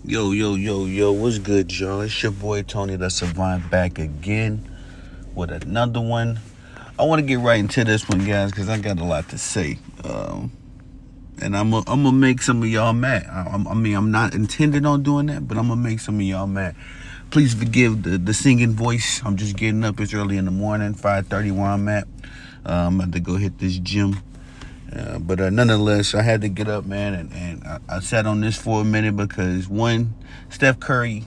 Yo, what's good, y'all? It's your boy Tony the Savant back again with another one. I want to get right into this one, guys, because I got a lot to say. And I'm gonna make some of y'all mad. I'm not intending on doing that, but I'm gonna make some of y'all mad. Please forgive the singing voice. I'm just getting up. It's early in the morning, 5:30 where I'm at. I'm about to go hit this gym. But nonetheless, I had to get up, man, and I sat on this for a minute because, one, Steph Curry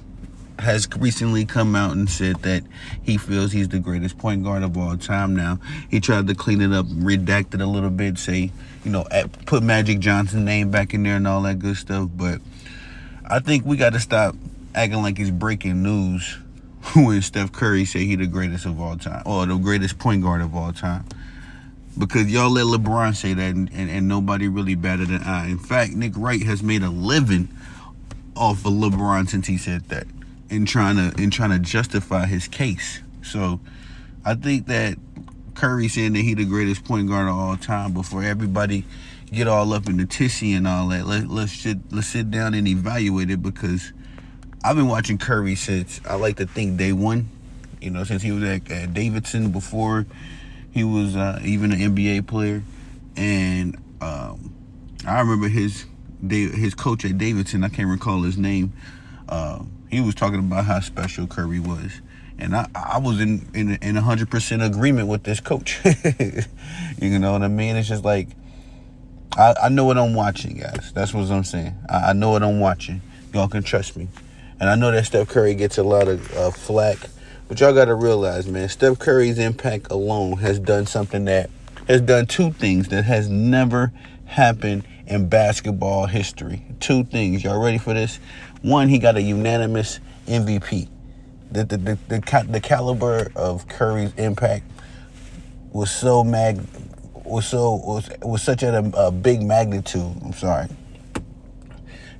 has recently come out and said that he feels he's the greatest point guard of all time now. He tried to clean it up, redact it a little bit, say, put Magic Johnson's name back in there and all that good stuff. But I think we got to stop acting like it's breaking news when Steph Curry say he the greatest of all time, or the greatest point guard of all time. Because y'all let LeBron say that, and nobody really batted an eye. In fact, Nick Wright has made a living off of LeBron since he said that, in trying to justify his case. So I think that Curry saying that he the greatest point guard of all time, before everybody get all up in the tissy and all that, let's sit down and evaluate it, because I've been watching Curry since, I like to think, day one. Since he was at Davidson, before he was even an NBA player. And I remember his coach at Davidson, I can't recall his name, he was talking about how special Curry was. And I was in 100% agreement with this coach. You know what I mean? It's just like, I know what I'm watching, guys. That's what I'm saying. I know what I'm watching. Y'all can trust me. And I know that Steph Curry gets a lot of flack, but y'all got to realize, man, Steph Curry's impact alone has done two things that has never happened in basketball history. Two things. Y'all ready for this? One, he got a unanimous MVP. The caliber of Curry's impact was such at a big magnitude.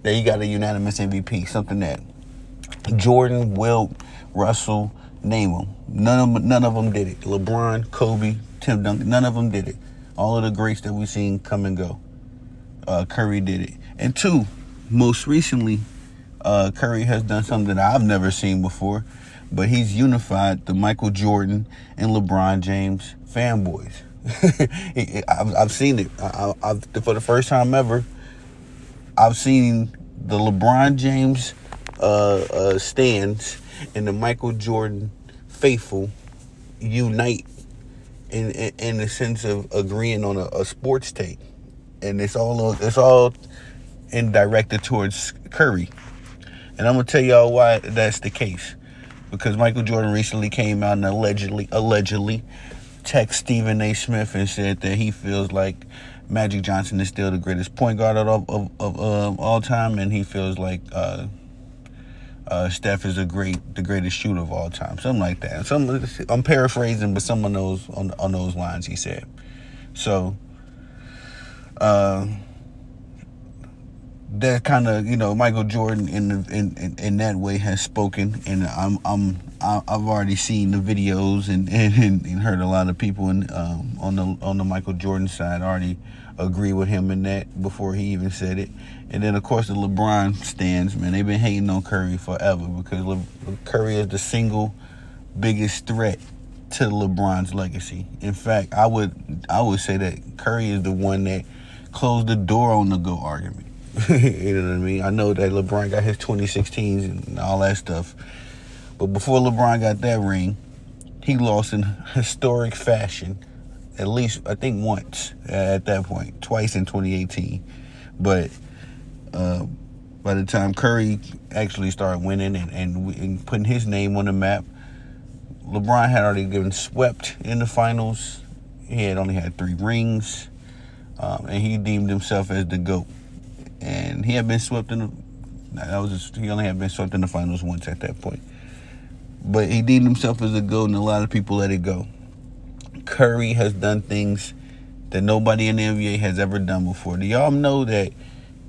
That he got a unanimous MVP. Something that Jordan, Wilt, Russell, name them. None of them did it. LeBron, Kobe, Tim Duncan, none of them did it. All of the greats that we've seen come and go, Curry did it. And two, most recently, Curry has done something that I've never seen before, but he's unified the Michael Jordan and LeBron James fanboys. I've seen it. For the first time ever, I've seen the LeBron James stands and the Michael Jordan faithful unite in the sense of agreeing on a sports take, and it's all directed towards Curry. And I'm gonna tell y'all why that's the case. Because Michael Jordan recently came out and allegedly text Stephen A. Smith and said that he feels like Magic Johnson is still the greatest point guard of all time, and he feels like Steph is the greatest shooter of all time, something like that. I'm paraphrasing, but some of those on those lines he said. So that kind of, Michael Jordan in that way has spoken, and I've already seen the videos and heard a lot of people on the Michael Jordan side already agree with him in that before he even said it. And then, of course, the LeBron stands, man, they've been hating on Curry forever, because Curry is the single biggest threat to LeBron's legacy. In fact, I would say that Curry is the one that closed the door on the GOAT argument. You know what I mean? I know that LeBron got his 2016s and all that stuff, but before LeBron got that ring, he lost in historic fashion, at least, I think, once at that point, twice in 2018. But by the time Curry actually started winning and putting his name on the map, LeBron had already been swept in the finals. He had only had 3 rings, and he deemed himself as the GOAT. And he had been swept he only had been swept in the finals once at that point. But he deemed himself as a GOAT, and a lot of people let it go. Curry has done things that nobody in the NBA has ever done before. Do y'all know that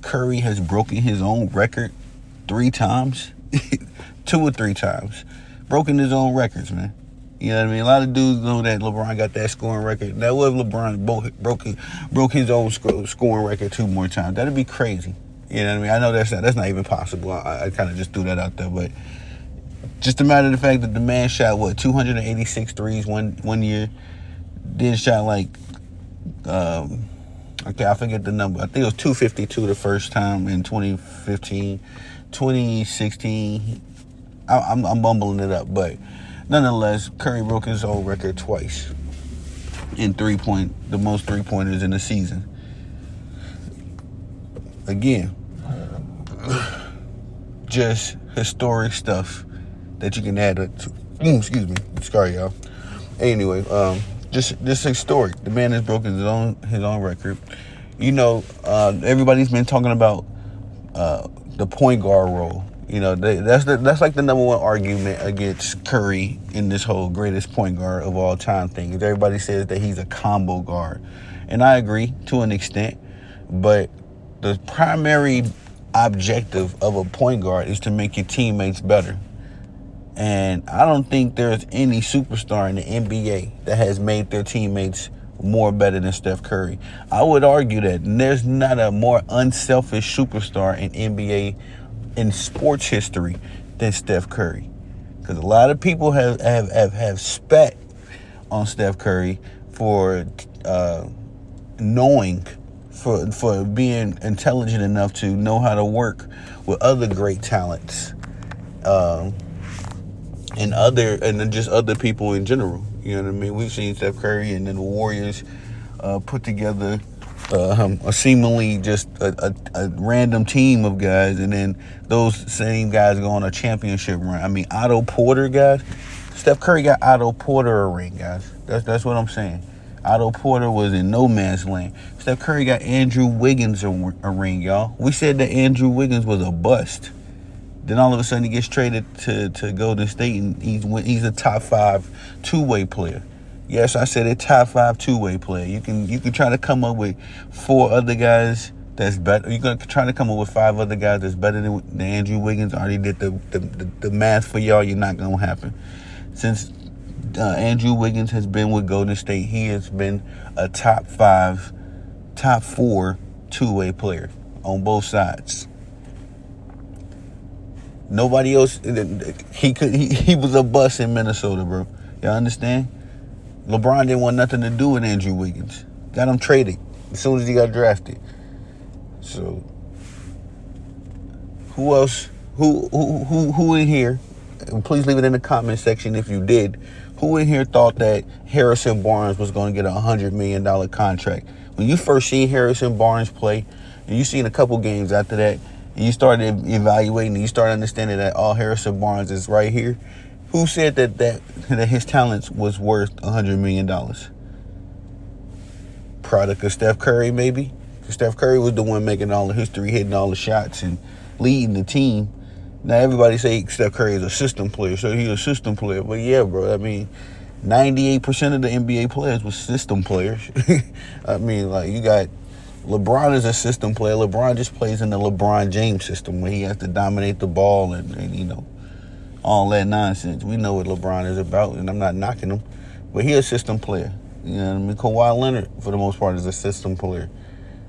Curry has broken his own record 3 times? 2 or 3 times. Broken his own records, man. You know what I mean? A lot of dudes know that LeBron got that scoring record. Now, what if LeBron broke his own scoring record 2 more times? That'd be crazy. You know what I mean? I know that's not even possible. I kind of just threw that out there, but just a matter of the fact that the man shot 286 threes one year, then shot like okay, I forget the number. I think it was 252 the first time in 2015, 2016. I'm bumbling it up, but nonetheless, Curry broke his own record twice in the most 3-pointers in the season. Again, just historic stuff that you can add to. Excuse me, sorry y'all. Anyway, just historic. The man has broken his own record. You know, everybody's been talking about the point guard role. You know, that's like the number one argument against Curry in this whole greatest point guard of all time thing. Everybody says that he's a combo guard, and I agree to an extent. But the primary objective of a point guard is to make your teammates better. And I don't think there's any superstar in the NBA that has made their teammates more better than Steph Curry. I would argue that there's not a more unselfish superstar in NBA in sports history than Steph Curry. Because a lot of people have spat on Steph Curry for for being intelligent enough to know how to work with other great talents. And just other people in general. You know what I mean? We've seen Steph Curry and then the Warriors put together a seemingly just a random team of guys, and then those same guys go on a championship run. I mean, Otto Porter, guys. Steph Curry got Otto Porter a ring, guys. That's what I'm saying. Otto Porter was in no man's land. Steph Curry got Andrew Wiggins a ring, y'all. We said that Andrew Wiggins was a bust. Then all of a sudden he gets traded to Golden State, and he's a top 5 two-way player. Yes, I said a top 5 two-way player. You can try to come up with 4 other guys that's better. You're gonna try to come up with 5 other guys that's better than Andrew Wiggins. I already did the math for y'all. You're not gonna happen. Since Andrew Wiggins has been with Golden State, he has been a top 4 two-way player on both sides. Nobody else. He was a bust in Minnesota, bro. Y'all understand? LeBron didn't want nothing to do with Andrew Wiggins. Got him traded as soon as he got drafted. So, who else? Who in here? And please leave it in the comment section if you did. Who in here thought that Harrison Barnes was going to get a $100 million contract? When you first see Harrison Barnes play, and you seen a couple games after that, and you started evaluating, and you started understanding that Harrison Barnes is right here. Who said that his talents was worth $100 million? Product of Steph Curry, maybe? Because Steph Curry was the one making all the history, hitting all the shots, and leading the team. Now, everybody say Steph Curry is a system player, so he's a system player. But yeah, bro, I mean, 98% of the NBA players were system players. I mean, like, you got LeBron is a system player. LeBron just plays in the LeBron James system where he has to dominate the ball and you know, all that nonsense. We know what LeBron is about, and I'm not knocking him, but he's a system player. You know what I mean? Kawhi Leonard, for the most part, is a system player.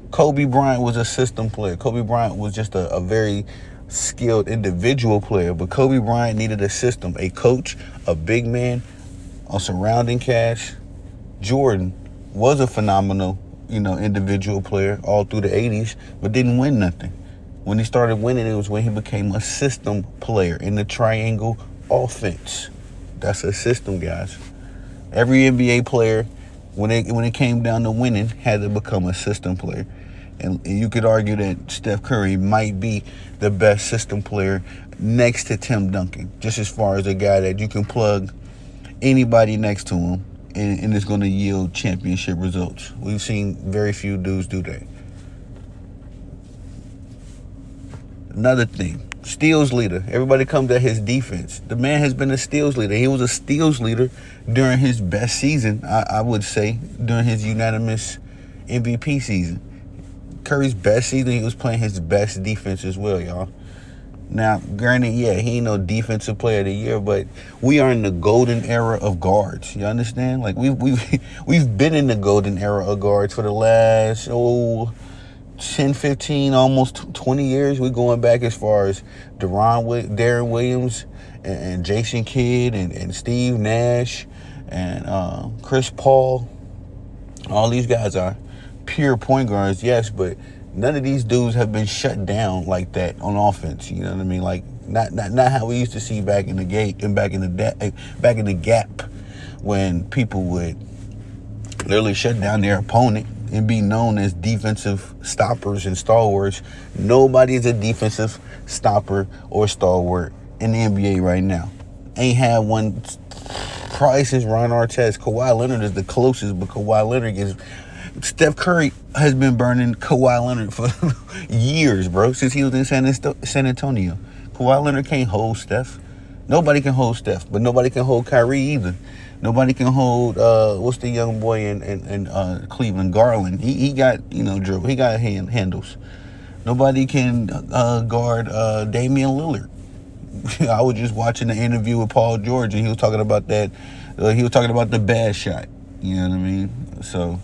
Kobe Bryant was a system player. Kobe Bryant was just a very skilled individual player, but Kobe Bryant needed a system, a coach, a big man, a surrounding cast. Jordan was a phenomenal, individual player all through the 80s, but didn't win nothing. When he started winning, it was when he became a system player in the triangle offense. That's a system, guys. Every NBA player, when it came down to winning, had to become a system player. And you could argue that Steph Curry might be the best system player next to Tim Duncan, just as far as a guy that you can plug anybody next to him and it's going to yield championship results. We've seen very few dudes do that. Another thing, steals leader. Everybody comes at his defense. The man has been a steals leader. He was a steals leader during his best season, I would say, during his unanimous MVP season. Curry's best season, he was playing his best defense as well, y'all. Now, granted, yeah, he ain't no defensive player of the year, but we are in the golden era of guards. You understand? Like we've been in the golden era of guards for the last 10, 15, almost 20 years. We're going back as far as Darren Williams and Jason Kidd and Steve Nash and Chris Paul. All these guys are pure point guards, yes, but none of these dudes have been shut down like that on offense. You know what I mean? Like not how we used to see back in the gate and back in the gap when people would literally shut down their opponent and be known as defensive stoppers and stalwarts. Nobody is a defensive stopper or stalwart in the NBA right now. Ain't had one probably since Ron Artest. Kawhi Leonard is the closest, but Kawhi Leonard is... Steph Curry has been burning Kawhi Leonard for years, bro, since he was in San Antonio. Kawhi Leonard can't hold Steph. Nobody can hold Steph, but nobody can hold Kyrie either. Nobody can hold what's the young boy in Cleveland, Garland. He got dribble. He got handles. Nobody can guard Damian Lillard. I was just watching the interview with Paul George, and he was talking about that. He was talking about the bad shot. You know what I mean? So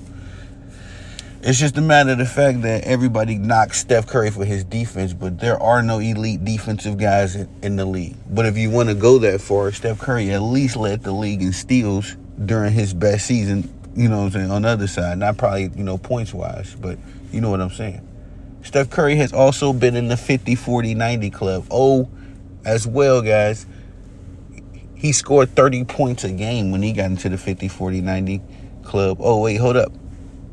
it's just a matter of the fact that everybody knocks Steph Curry for his defense, but there are no elite defensive guys in the league. But if you want to go that far, Steph Curry at least led the league in steals during his best season, you know what I'm saying, on the other side. Not probably, points-wise, but you know what I'm saying. Steph Curry has also been in the 50-40-90 club. Oh, as well, guys, he scored 30 points a game when he got into the 50-40-90 club. Oh, wait, hold up.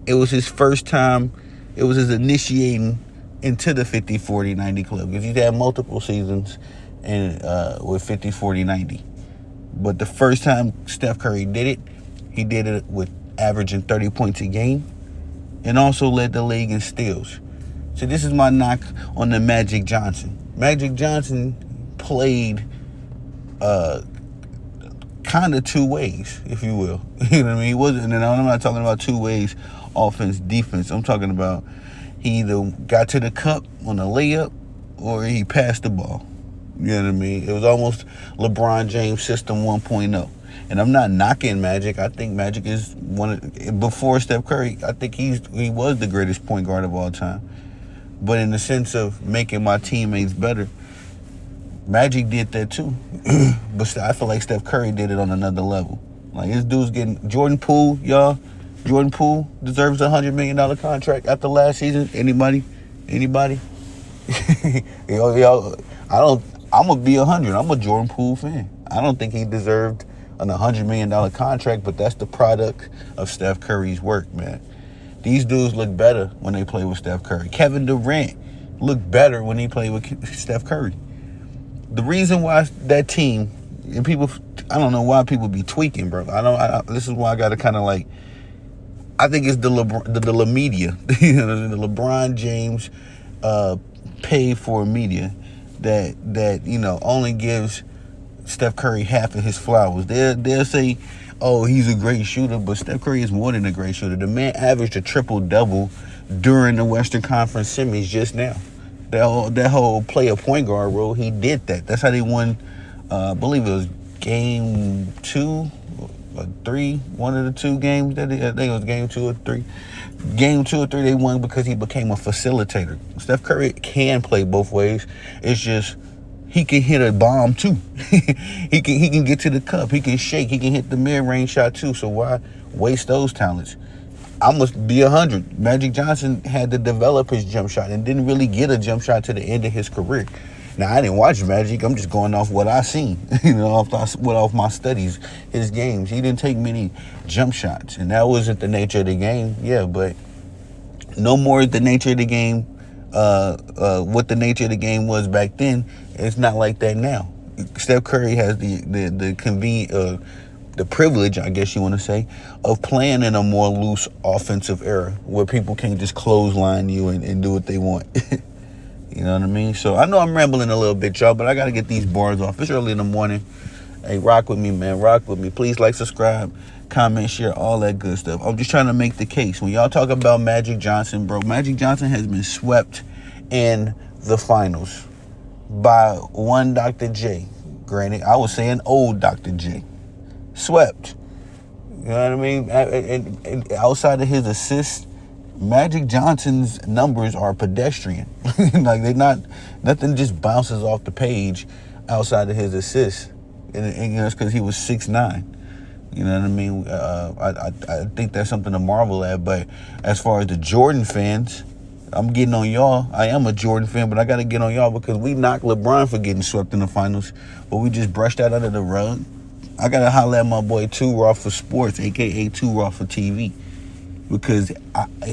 It was his first time. It was his initiating into the 50-40-90 club because he's had multiple seasons and with 50-40-90. But the first time Steph Curry did it, he did it with averaging 30 points a game and also led the league in steals. So this is my knock on the Magic Johnson. Magic Johnson played kind of two ways, if you will. You know what I mean? He wasn't, and I'm not talking about two ways, offense, defense. I'm talking about he either got to the cup on a layup or he passed the ball. You know what I mean? It was almost LeBron James system 1.0. And I'm not knocking Magic. I think Magic is before Steph Curry, I think he was the greatest point guard of all time. But in the sense of making my teammates better, Magic did that too. But I feel like Steph Curry did it on another level. Like, this dude's getting... Jordan Poole, y'all. Jordan Poole deserves a $100 million contract after last season. Anybody? Yo, I'm going to be 100. I'm a Jordan Poole fan. I don't think he deserved an $100 million contract, but that's the product of Steph Curry's work, man. These dudes look better when they play with Steph Curry. Kevin Durant looked better when he played with Steph Curry. The reason why that team, and people, I don't know why people be tweaking, bro. This is why I got to kind of like, I think it's the media, the LeBron James paid for media that only gives Steph Curry half of his flowers. They'll say, oh, he's a great shooter, but Steph Curry is more than a great shooter. The man averaged a triple-double during the Western Conference semis just now. That whole player point guard role, he did that. That's how they won, I believe it was game 2 or 3, one of the two games. I think it was game 2 or 3. Game 2 or 3 they won because he became a facilitator. Steph Curry can play both ways. It's just he can hit a bomb too. he can get to the cup. He can shake. He can hit the mid-range shot too. So why waste those talents? I must be 100. Magic Johnson had to develop his jump shot and didn't really get a jump shot to the end of his career. Now, I didn't watch Magic. I'm just going off what I seen, off my studies, his games. He didn't take many jump shots, and that wasn't the nature of the game. Yeah, but no more the nature of the game, what the nature of the game was back then. It's not like that now. Steph Curry has the privilege, I guess you want to say, of playing in a more loose offensive era where people can't just clothesline you and do what they want. You know what I mean? So I know I'm rambling a little bit, y'all, but I got to get these bars off. It's early in the morning. Hey, rock with me, man. Rock with me. Please like, subscribe, comment, share, all that good stuff. I'm just trying to make the case. When y'all talk about Magic Johnson, bro, Magic Johnson has been swept in the finals by one Dr. J. Granted, I was saying old Dr. J. Swept. You know what I mean? And outside of his assists, Magic Johnson's numbers are pedestrian. Like nothing just bounces off the page outside of his assists. And it's because he was 6'9". You know what I mean? I think that's something to marvel at. But as far as the Jordan fans, I'm getting on y'all. I am a Jordan fan, but I got to get on y'all because we knocked LeBron for getting swept in the finals, but we just brushed that under the rug. I got to holler at my boy 2 Raw for Sports, a.k.a. 2 Raw for TV, because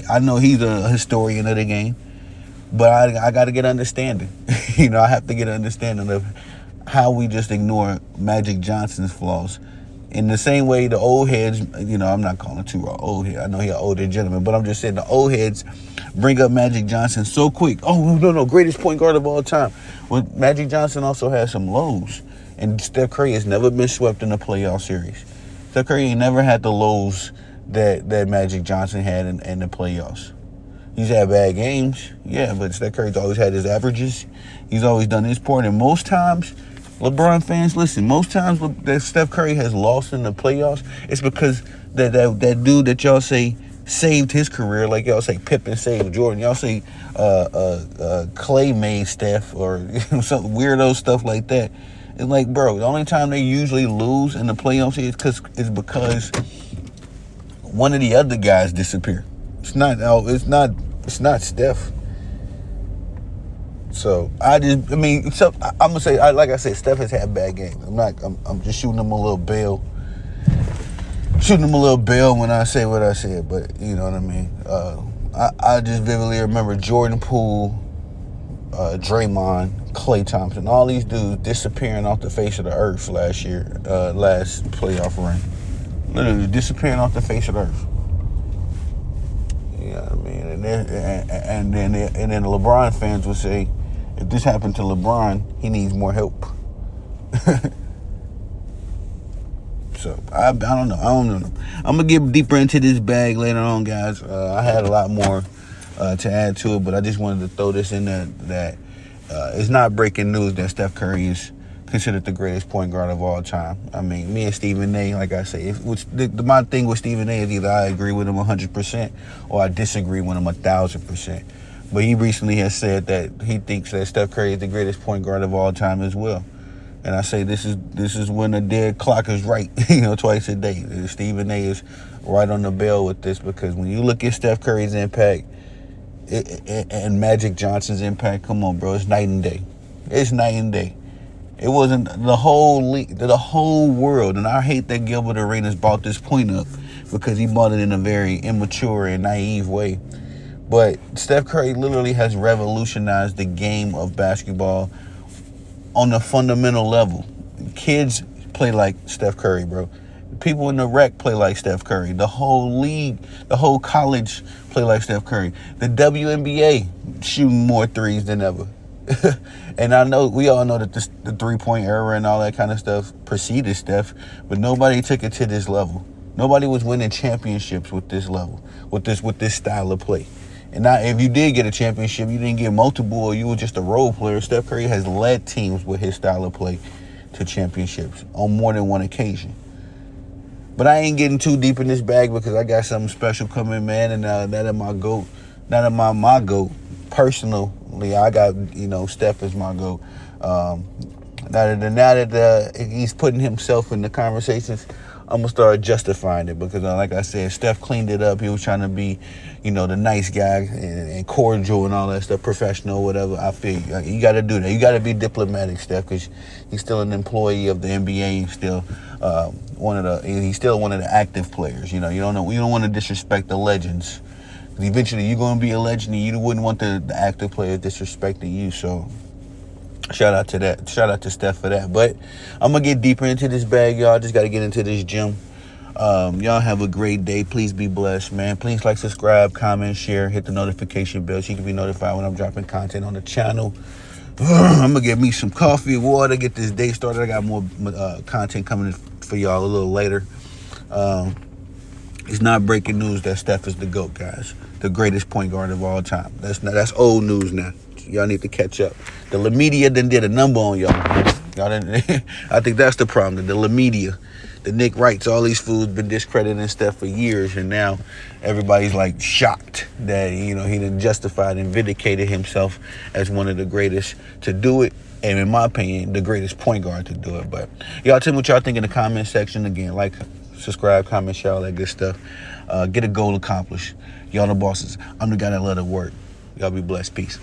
I know he's a historian of the game, but I got to get understanding. You know, I have to get an understanding of how we just ignore Magic Johnson's flaws. In the same way the old heads, you know, I'm not calling 2 Raw old head. I know he's an older gentleman, but I'm just saying the old heads bring up Magic Johnson so quick. Oh, no, greatest point guard of all time. Well, Magic Johnson also has some lows. And Steph Curry has never been swept in a playoff series. Steph Curry ain't never had the lows that Magic Johnson had in the playoffs. He's had bad games, yeah, but Steph Curry's always had his averages. He's always done his part. And most times, LeBron fans, listen, most times that Steph Curry has lost in the playoffs, it's because that dude that y'all say saved his career, like y'all say Pippen saved Jordan, y'all say Clay made Steph, or some weirdo stuff like that. It's like, bro, the only time they usually lose in the playoffs is because one of the other guys disappear. It's not Steph. So I'm gonna say, like I said, Steph has had bad games. I'm just shooting him a little bail. When I say what I said, but you know what I mean. I just vividly remember Jordan Poole, Draymond, Klay Thompson, all these dudes disappearing off the face of the earth last playoff run. Literally disappearing off the face of the earth. You know what I mean? And then the LeBron fans would say, if this happened to LeBron, he needs more help. So I don't know. I'm gonna get deeper into this bag later on, guys. I had a lot more to add to it, but I just wanted to throw this in there that it's not breaking news that Steph Curry is considered the greatest point guard of all time. I mean, me and Stephen A., like I say, my thing with Stephen A. is either I agree with him 100% or I disagree with him 1,000%. But he recently has said that he thinks that Steph Curry is the greatest point guard of all time as well. And I say this is when the dead clock is right, twice a day. Stephen A. is right on the bell with this, because when you look at Steph Curry's impact and Magic Johnson's impact, come on, bro, it's night and day. It's night and day. It wasn't the whole league, the whole world. And I hate that Gilbert Arenas brought this point up, because he brought it in a very immature and naive way. But Steph Curry literally has revolutionized the game of basketball on a fundamental level. Kids play like Steph Curry, bro. People in the rec play like Steph Curry. The whole league, the whole college play like Steph Curry. The WNBA shooting more threes than ever. And we all know that the three-point era and all that kind of stuff preceded Steph, but nobody took it to this level. Nobody was winning championships with this level, with this style of play. And now, if you did get a championship, you didn't get multiple, or you were just a role player. Steph Curry has led teams with his style of play to championships on more than one occasion. But I ain't getting too deep in this bag, because I got something special coming, man. And that is my GOAT. That is my GOAT. Personally, I got, Steph is my GOAT. Now that he's putting himself in the conversations, I'm going to start justifying it, because like I said, Steph cleaned it up. He was trying to be, the nice guy and cordial and all that stuff, professional, whatever. I feel you got to do that. You got to be diplomatic, Steph, because he's still an employee of the NBA. He's still one of the active players. You don't want to disrespect the legends. Eventually, you're going to be a legend, and you wouldn't want the active players disrespecting you. So shout out to that. Shout out to Steph for that. But I'm going to get deeper into this bag, y'all. Just got to get into this gym. Y'all have a great day. Please be blessed, man. Please like, subscribe, comment, share, hit the notification bell so you can be notified when I'm dropping content on the channel. I'm going to get me some coffee, water, get this day started. I got more content coming for y'all a little later. It's not breaking news that Steph is the GOAT, guys. The greatest point guard of all time. That's old news now. Y'all need to catch up. The La Media done did a number on y'all. Y'all didn't. I think that's the problem. The La Media the Nick Wrights, all these fools been discrediting Steph for years, and now everybody's like shocked that, you know, he done justified and vindicated himself as one of the greatest to do it, and in my opinion, the greatest point guard to do it. But y'all tell me what y'all think in the comment section. Again, like, subscribe, comment, share, all that good stuff. Get a goal accomplished. Y'all the bosses. I'm the guy that love to work. Y'all be blessed. Peace.